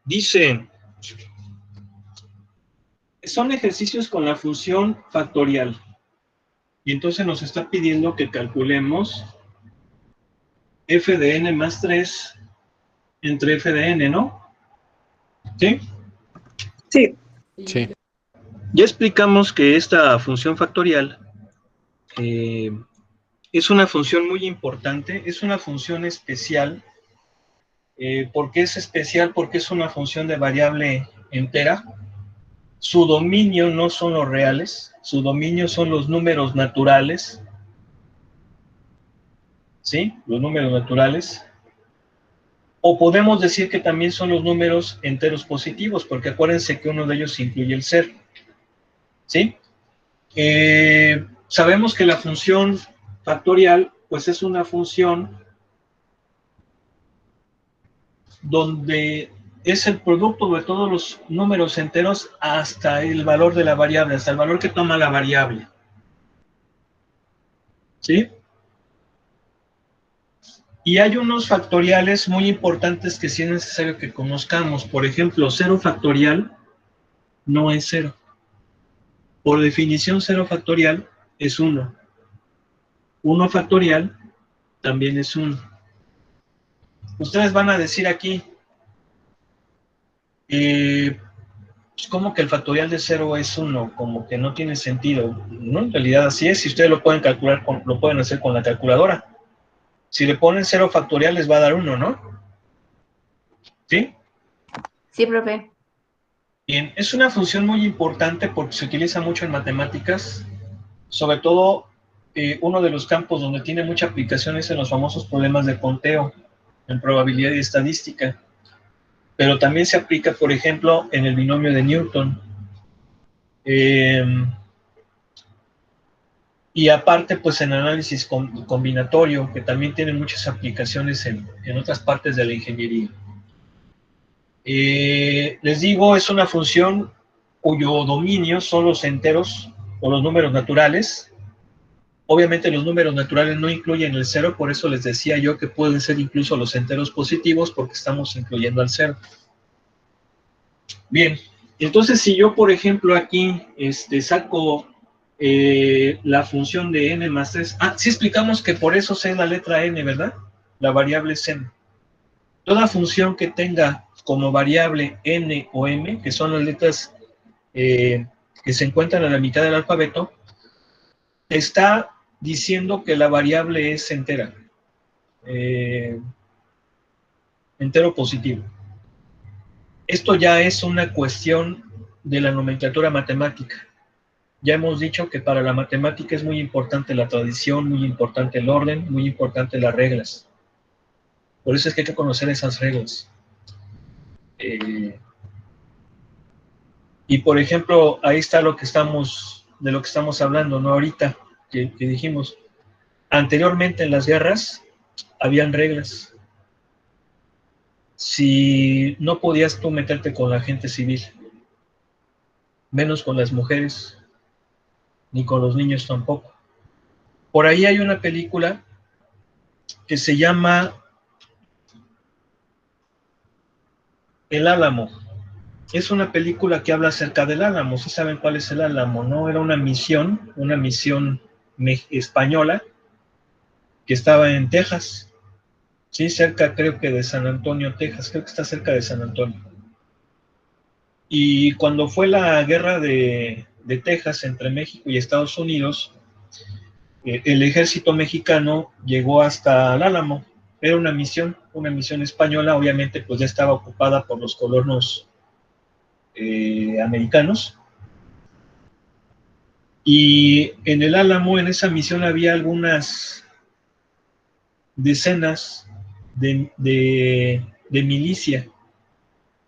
Dice, son ejercicios con la función factorial. Y entonces nos está pidiendo que calculemos f de n más 3 entre f de n, ¿no? ¿Sí? Sí. Sí. Ya explicamos que esta función factorial es una función muy importante, es una función especial. ¿Por qué es especial? Porque es una función de variable entera. Su dominio no son los reales, su dominio son los números naturales. ¿Sí? Los números naturales. O podemos decir que también son los números enteros positivos, porque acuérdense que uno de ellos incluye el ser. ¿Sí? Sabemos que la función factorial, pues es una función donde es el producto de todos los números enteros hasta el valor de la variable, hasta el valor que toma la variable. ¿Sí? Y hay unos factoriales muy importantes que sí es necesario que conozcamos. Por ejemplo, 0 factorial no es 0. Por definición, 0 factorial es 1. 1 factorial también es 1. Ustedes van a decir aquí, ¿cómo que el factorial de 0 es 1? Como que no tiene sentido. No, en realidad así es. Si ustedes lo pueden calcular, lo pueden hacer con la calculadora. Si le ponen 0 factorial les va a dar 1, ¿no? ¿Sí? Sí, profe. Bien, es una función muy importante porque se utiliza mucho en matemáticas, sobre todo uno de los campos donde tiene mucha aplicación es en los famosos problemas de conteo, en probabilidad y estadística. Pero también se aplica, por ejemplo, en el binomio de Newton. Y aparte, pues en análisis combinatorio, que también tiene muchas aplicaciones en otras partes de la ingeniería. Les digo, es una función cuyo dominio son los enteros o los números naturales. Obviamente los números naturales no incluyen el cero, por eso les decía yo que pueden ser incluso los enteros positivos porque estamos incluyendo al cero. Bien, entonces si yo, por ejemplo, aquí saco la función de n más 3, sí explicamos que por eso sé la letra n, ¿verdad? La variable es n. Toda función que tenga como variable n o m, que son las letras que se encuentran a la mitad del alfabeto, está diciendo que la variable es entera, entero positivo. Esto ya es una cuestión de la nomenclatura matemática. Ya hemos dicho que para la matemática es muy importante la tradición, muy importante el orden, muy importante las reglas. Por eso es que hay que conocer esas reglas. Y por ejemplo, ahí está de lo que estamos hablando, ¿no? Ahorita, que dijimos, anteriormente en las guerras, habían reglas. Si no podías tú meterte con la gente civil, menos con las mujeres, ni con los niños tampoco. Por ahí hay una película que se llama El Álamo. Es una película que habla acerca del Álamo. ¿Sí saben cuál es el Álamo, no? Era una misión española que estaba en Texas. Sí, cerca creo que de San Antonio, Texas. Creo que está cerca de San Antonio. Y cuando fue la guerra de Texas entre México y Estados Unidos, el ejército mexicano llegó hasta el Álamo. Era una misión española, obviamente pues ya estaba ocupada por los colonos americanos. Y en el Álamo, en esa misión, había algunas decenas de milicia,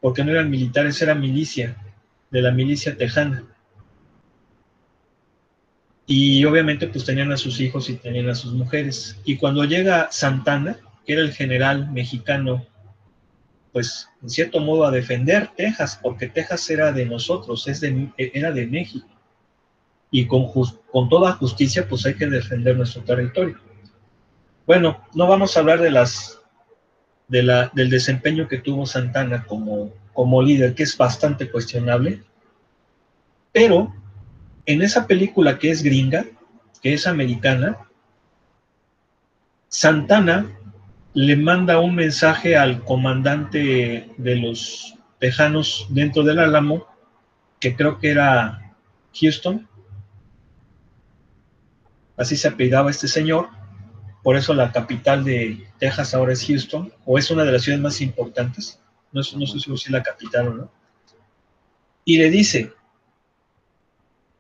porque no eran militares, era milicia, de la milicia tejana. Y obviamente pues tenían a sus hijos y tenían a sus mujeres. Y cuando llega Santana, que era el general mexicano, pues en cierto modo a defender Texas, porque Texas era de nosotros, era de México. Y con toda justicia pues hay que defender nuestro territorio. Bueno, no vamos a hablar de las del desempeño que tuvo Santana como líder, que es bastante cuestionable, pero en esa película que es gringa, que es americana, Santana le manda un mensaje al comandante de los tejanos dentro del Álamo, que creo que era Houston, así se apellidaba este señor, por eso la capital de Texas ahora es Houston, o es una de las ciudades más importantes, no estoy seguro si es la capital o no, y le dice,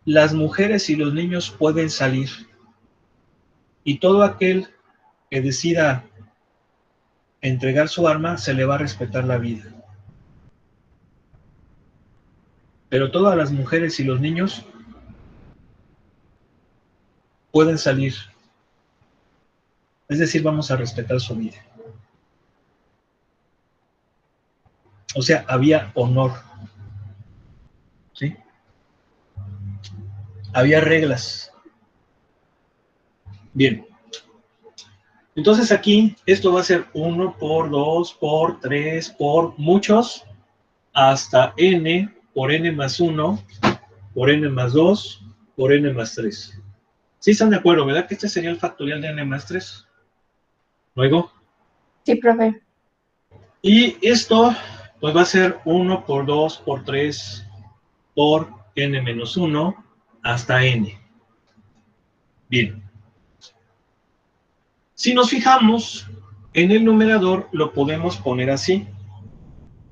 las mujeres y los niños pueden salir, y todo aquel que decida entregar su arma, se le va a respetar la vida. Pero todas las mujeres y los niños pueden salir. Es decir, vamos a respetar su vida. O sea, había honor. ¿Sí? Había reglas. Bien. Entonces aquí esto va a ser 1 por 2 por 3 por muchos hasta n por n más 1 por n más 2 por n más 3. ¿Sí están de acuerdo, verdad? Que este sería el factorial de n más 3. ¿Luego? Sí, profe. Y esto pues va a ser 1 por 2 por 3 por n menos 1 hasta n. Bien. Si nos fijamos, en el numerador lo podemos poner así.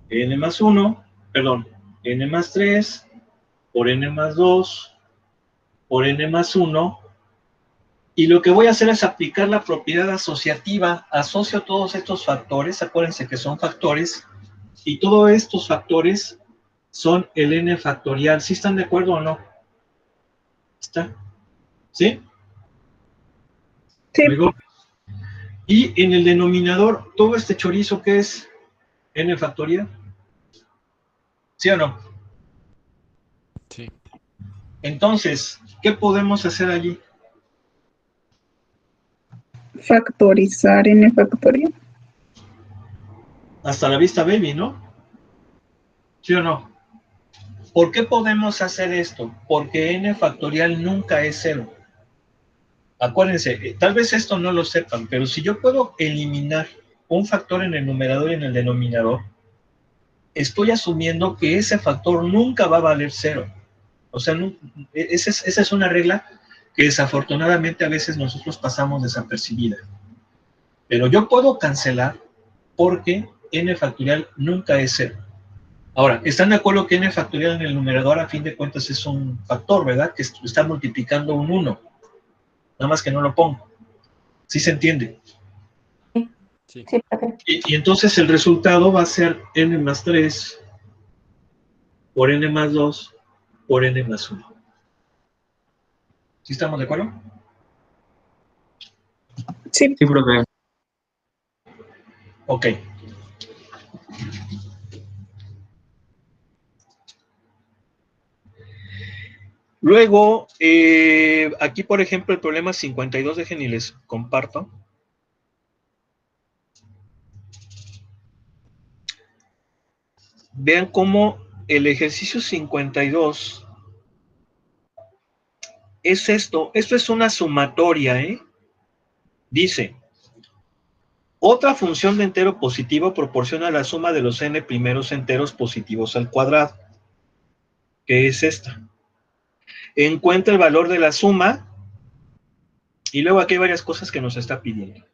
N más 1, perdón, n más 3 por n más 2 por n más 1. Y lo que voy a hacer es aplicar la propiedad asociativa. Asocio todos estos factores, acuérdense que son factores, y todos estos factores son el n factorial. ¿Sí están de acuerdo o no? ¿Está? ¿Sí? Sí. Luego, y en el denominador, todo este chorizo que es n factorial. ¿Sí o no? Sí. Entonces, ¿qué podemos hacer allí? Factorizar n factorial. Hasta la vista, baby, ¿no? ¿Sí o no? ¿Por qué podemos hacer esto? Porque n factorial nunca es 0. Acuérdense, tal vez esto no lo sepan, pero si yo puedo eliminar un factor en el numerador y en el denominador, estoy asumiendo que ese factor nunca va a valer 0. O sea, no, esa es una regla que desafortunadamente a veces nosotros pasamos desapercibida. Pero yo puedo cancelar porque n factorial nunca es 0. Ahora, ¿están de acuerdo que n factorial en el numerador a fin de cuentas es un factor, ¿verdad? Que está multiplicando un 1. Nada más que no lo pongo. ¿Sí se entiende? Sí. Sí, profe. Y entonces el resultado va a ser n más 3 por n más 2 por n más 1. ¿Sí estamos de acuerdo? Sí. Sí, profe. Ok. Luego, aquí por ejemplo el problema 52, dejen y les comparto. Vean cómo el ejercicio 52 es esto es una sumatoria, ¿eh? Dice, otra función de entero positivo proporciona la suma de los n primeros enteros positivos al cuadrado, que es esta. Encuentra el valor de la suma, y luego aquí hay varias cosas que nos está pidiendo.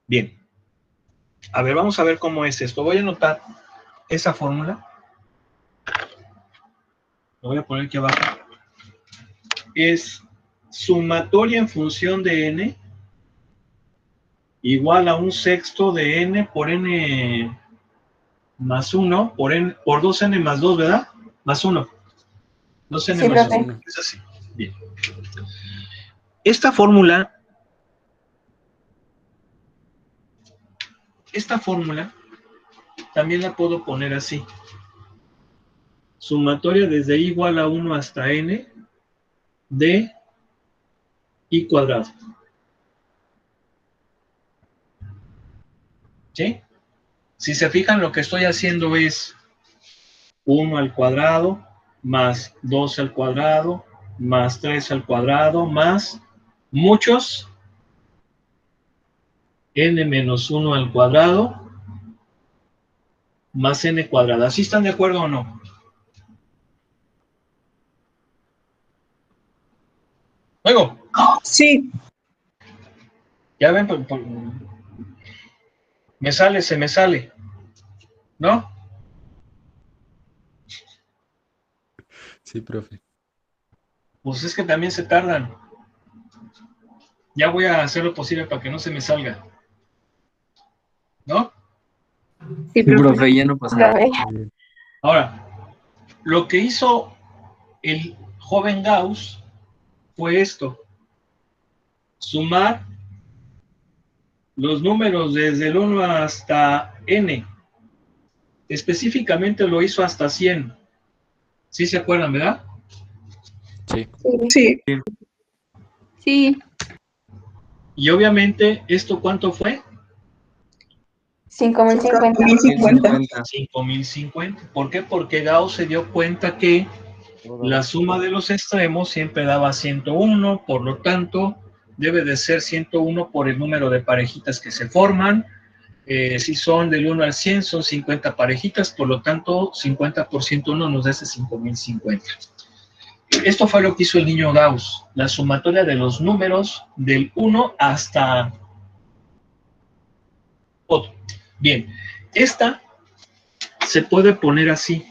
Bien. A ver, vamos a ver cómo es esto. Voy a anotar esa fórmula. Lo voy a poner aquí abajo. Es sumatoria en función de n igual a un sexto de n por n más 1 por 2n más 2, ¿verdad? Más 1. 2n Sí, más profe. 1. Es así. Bien. Esta fórmula también la puedo poner así. Sumatoria desde i igual a 1 hasta n de i cuadrado. ¿Sí? Si se fijan, lo que estoy haciendo es 1 al cuadrado, más 2 al cuadrado, más 3 al cuadrado, más muchos, n menos 1 al cuadrado, más n cuadrada. ¿Sí están de acuerdo o no? Luego, Sí, ya ven, me sale, se me sale, ¿no? Sí, profe. Pues es que también se tardan. Ya voy a hacer lo posible para que no se me salga, ¿no? sí, Sí, profe. profe, ya no pasa nada. Profe. Muy bien. Ahora, lo que hizo el joven Gauss fue esto: sumar los números desde el 1 hasta n. Específicamente lo hizo hasta 100. ¿Sí se acuerdan, verdad? Sí. Sí, sí, Y obviamente, ¿esto cuánto fue? 5050. 1050. 5050. ¿Por qué? Porque Gauss se dio cuenta que la suma de los extremos siempre daba 101, por lo tanto, debe de ser 101 por el número de parejitas que se forman. Si son del 1 al 100, son 50 parejitas, por lo tanto, 50 por 101 nos da ese 5050. Esto fue lo que hizo el niño Gauss, la sumatoria de los números del 1 hasta otro. Bien, esta se puede poner así.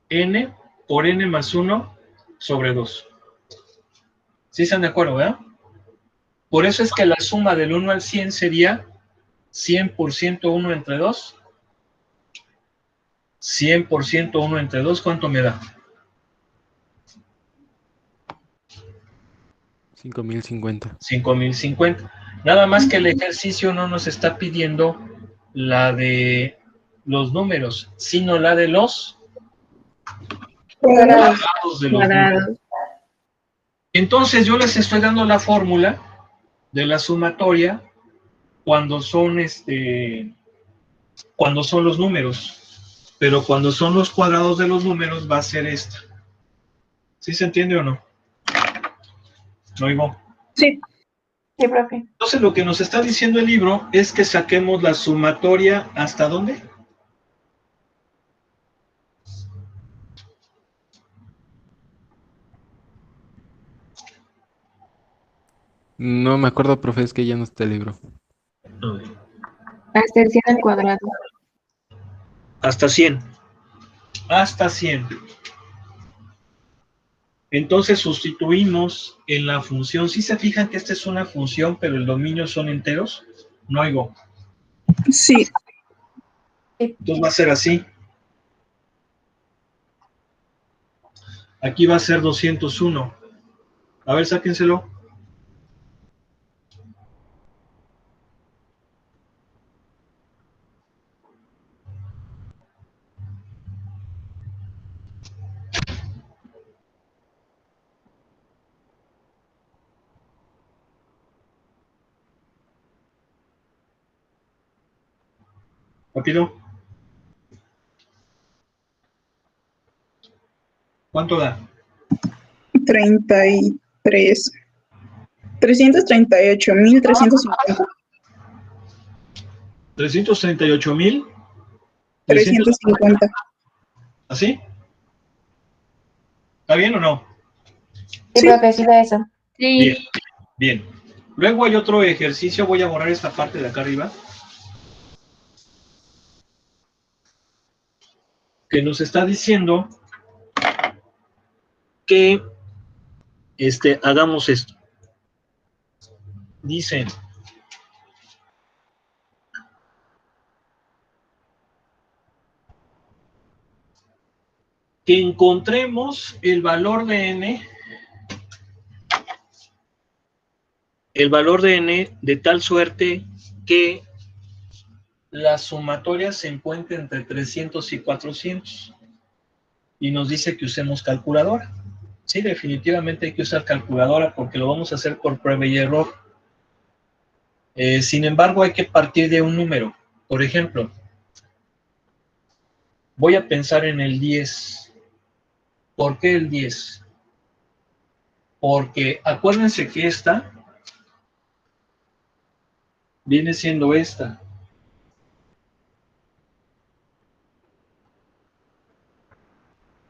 N por n más 1 sobre 2. ¿Sí están de acuerdo, verdad? Por eso es que la suma del 1 al 100 sería 100 por 101 entre 2. 100 por 101 entre 2, ¿cuánto me da? 5050. 5050. Nada más que el ejercicio no nos está pidiendo la de los números, sino la de los Cuadrados. cuadrados de los números. Entonces yo les estoy dando la fórmula de la sumatoria cuando son los números, pero cuando son los cuadrados de los números va a ser esta. ¿Sí se entiende o no? ¿No oigo? Sí. Sí, profe. Entonces lo que nos está diciendo el libro es que saquemos la sumatoria ¿hasta dónde? No me acuerdo, profe, es que ya no está el libro. Hasta el 100 al cuadrado. Hasta 100. Hasta 100. Entonces sustituimos en la función. ¿Sí se fijan que esta es una función, pero el dominio son enteros? No oigo. Sí. Entonces va a ser así. Aquí va a ser 201. A ver, sáquenselo. Rápido. ¿Cuánto da? 33. 338.350. 338,000. 350. ¿Así? ¿Está bien o no? Sí, profe, sí da eso. Bien, bien. Luego hay otro ejercicio. Voy a borrar esta parte de acá arriba, que nos está diciendo que hagamos esto. Dice: que encontremos el valor de n de tal suerte que la sumatoria se encuentre entre 300 y 400. Y nos dice que usemos calculadora. Sí, definitivamente hay que usar calculadora porque lo vamos a hacer por prueba y error. Sin embargo, hay que partir de un número. Por ejemplo, voy a pensar en el 10. ¿Por qué el 10? Porque acuérdense que esta viene siendo esta.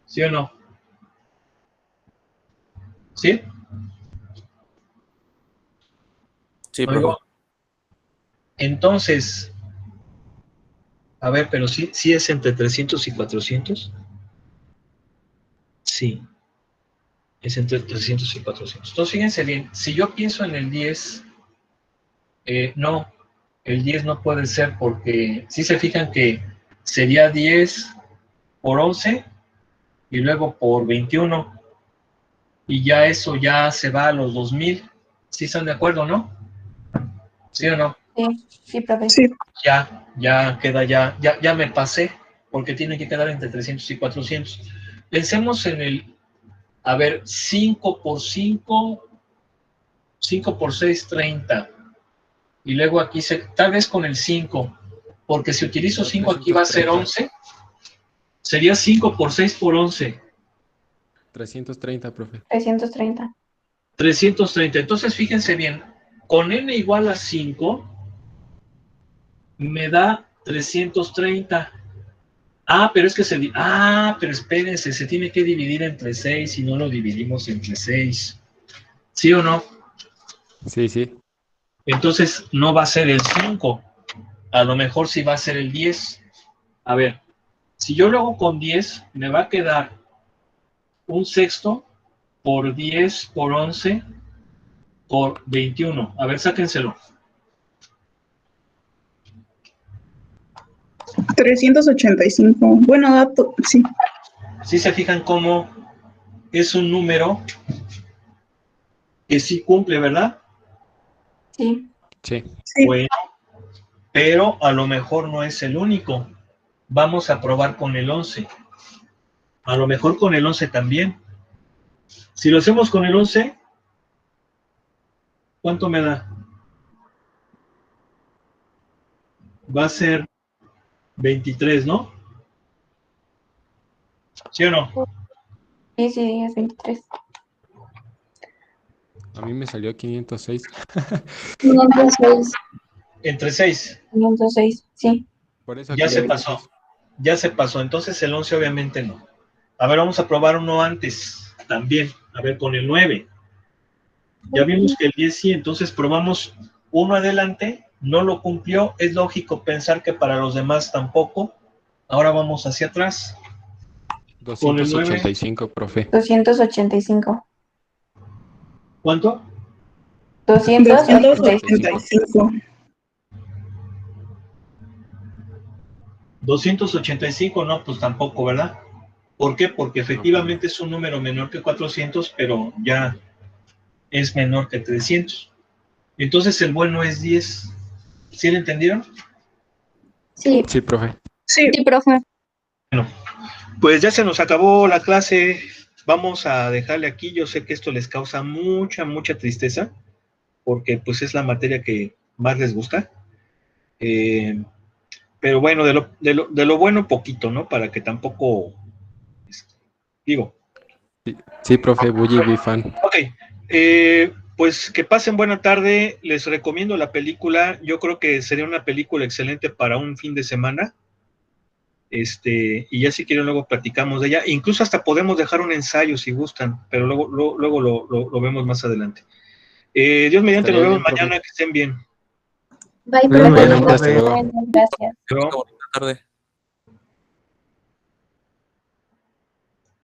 ¿Sí o no? ¿Sí? Sí, Oigo. profe. Entonces, a ver, pero sí es entre 300 y 400. Sí, es entre 300 y 400. Entonces, fíjense bien, si yo pienso en el 10, no, el 10 no puede ser porque, si se fijan que sería 10 por 11 y luego por 21, y ya eso ya se va a los 2000. ¿Sí están de acuerdo, no? ¿Sí o no? Sí, profe. Sí, Ya queda, ya me pasé, porque tiene que quedar entre 300 y 400. Pensemos en el, a ver, 5 por 5, 5 por 6, 30. Y luego aquí, tal vez con el 5, porque si utilizo 5 aquí va a ser 11. Sería 5 por 6 por 11. 330, profe. 330. 330. Entonces, fíjense bien, con n igual a 5, me da 330. Pero es que pero espérense, se tiene que dividir entre 6 y no lo dividimos entre 6. ¿Sí o no? Sí, sí. Entonces no va a ser el 5. A lo mejor sí va a ser el 10. A ver, si yo lo hago con 10, me va a quedar un sexto por 10 por 11 por 21. A ver, sáquenselo. 385. Bueno, dato, sí. ¿Sí se fijan cómo es un número que sí cumple, verdad? Sí. Sí. Sí. Bueno, pero a lo mejor no es el único. Vamos a probar con el 11. A lo mejor con el 11 también. Si lo hacemos con el 11, ¿cuánto me da? Va a ser 23, ¿no? ¿Sí o no? Sí, es 23. A mí me salió 506. 506. Entre 6. 506, sí. Por eso Ya se 506. pasó. Ya se pasó. Entonces el 11 obviamente no. A ver, vamos a probar uno antes también. A ver, con el 9. Ya vimos que el 10 sí, entonces probamos uno adelante. No lo cumplió. Es lógico pensar que para los demás tampoco. Ahora vamos hacia atrás. Con el 9. 285, profe. 285. ¿Cuánto? 285. 285. 285, no, pues tampoco, ¿verdad? ¿Por qué? Porque efectivamente es un número menor que 400, pero ya es menor que 300. Entonces el bueno es 10. ¿Sí lo entendieron? Sí. Sí, profe. Sí. Sí, profe. Bueno, pues ya se nos acabó la clase. Vamos a dejarle aquí. Yo sé que esto les causa mucha tristeza, porque pues es la materia que más les gusta. Pero bueno, de lo bueno poquito, ¿no? Para que tampoco, digo. Sí, profe, Bully Be Fan. Ok, pues que pasen buena tarde. Les recomiendo la película. Yo creo que sería una película excelente para un fin de semana. Y ya si quieren luego platicamos de ella. Incluso hasta podemos dejar un ensayo si gustan, pero luego lo vemos más adelante. Dios mediante, nos Estaría vemos bien, profe. mañana, que estén bien. Bye, Igualmente, profe. hasta luego. Gracias. Pero- Buena tarde.